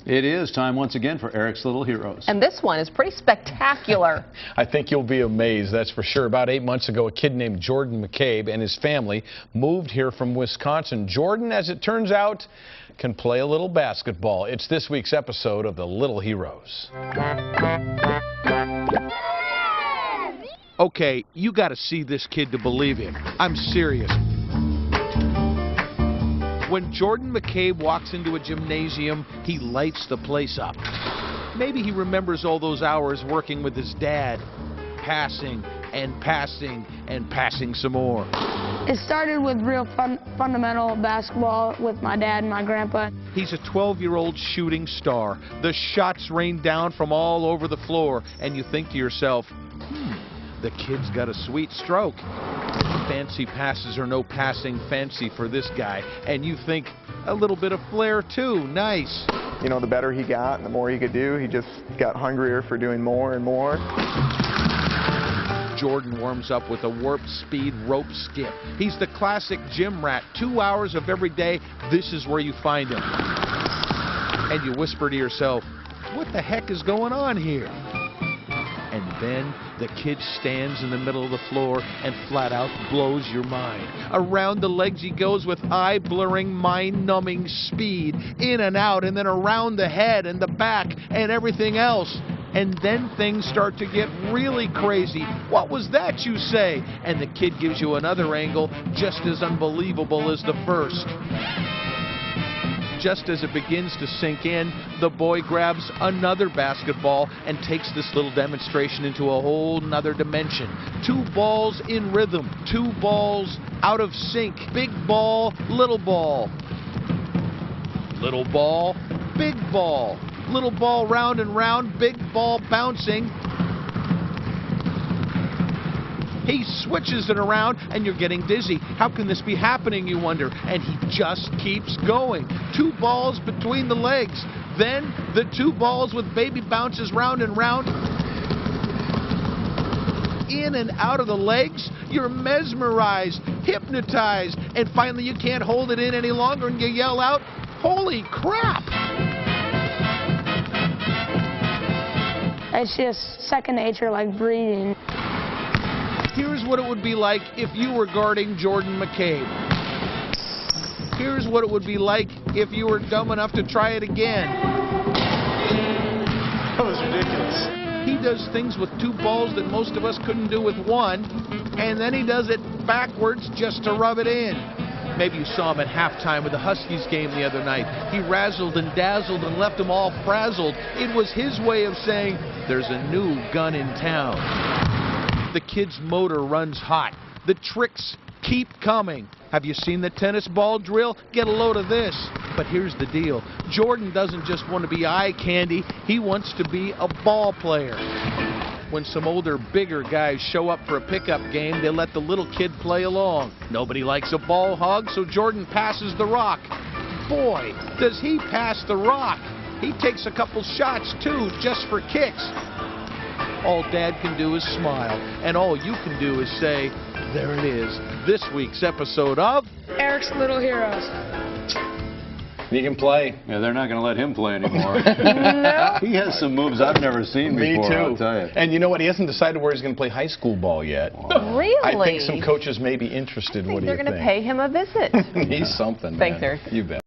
It is time once again for Eric's Little Heroes. And this one is pretty spectacular. I think you'll be amazed, that's for sure. About 8 months ago, a kid named Jordan McCabe and his family moved here from Wisconsin. Jordan, as it turns out, can play a little basketball. It's this week's episode of The Little Heroes. Okay, you got to see this kid to believe it. I'm serious. When Jordan McCabe walks into a gymnasium, he lights the place up. Maybe he remembers all those hours working with his dad, passing and passing and passing some more. It started with real fundamental basketball with my dad and my grandpa. He's a 12-year-old shooting star. The shots rain down from all over the floor, and you think to yourself, the kid's got a sweet stroke. Fancy passes or no passing fancy for this guy. And you think, a little bit of flair too, nice. You know, the better he got and the more he could do, he just got hungrier for doing more and more. Jordan warms up with a warp speed rope skip. He's the classic gym rat. 2 hours of every day, this is where you find him. And you whisper to yourself, what the heck is going on here? And then the kid stands in the middle of the floor and flat out blows your mind. Around the legs he goes with eye-blurring, mind-numbing speed, in and out, and then around the head and the back and everything else. And then things start to get really crazy. What was that, you say? And the kid gives you another angle just as unbelievable as the first. Just as it begins to sink in, the boy grabs another basketball and takes this little demonstration into a whole nother dimension. 2 balls in rhythm, 2 balls out of sync. Big ball, little ball. Little ball, big ball. Little ball round and round, big ball bouncing. He switches it around, and you're getting dizzy. How can this be happening, you wonder? And he just keeps going. 2 balls between the legs. Then the 2 balls with baby bounces round and round. In and out of the legs. You're mesmerized, hypnotized, and finally you can't hold it in any longer, and you yell out, "Holy crap!" It's just second nature, like breathing. Here's what it would be like if you were guarding Jordan McCabe. Here's what it would be like if you were dumb enough to try it again. That was ridiculous. He does things with 2 balls that most of us couldn't do with 1, and then he does it backwards just to rub it in. Maybe you saw him at halftime of the Huskies game the other night. He razzled and dazzled and left them all frazzled. It was his way of saying, there's a new gun in town. The kid's motor runs hot. The tricks keep coming. Have you seen the tennis ball drill? Get a load of this. But here's the deal. Jordan doesn't just want to be eye candy. He wants to be a ball player. When some older, bigger guys show up for a pickup game, they let the little kid play along. Nobody likes a ball hog, so Jordan passes the rock. Boy, does he pass the rock. He takes a couple shots, too, just for kicks. All Dad can do is smile, and all you can do is say, there it is, this week's episode of Eric's Little Heroes. He can play. Yeah, they're not going to let him play anymore. No. He has some moves I've never seen before, Me too. I'll tell you. And you know what? He hasn't decided where he's going to play high school ball yet. Really? I think some coaches may be interested. I think what do they're you going to think? pay him a visit. He's something, Thanks, man. Eric. You bet.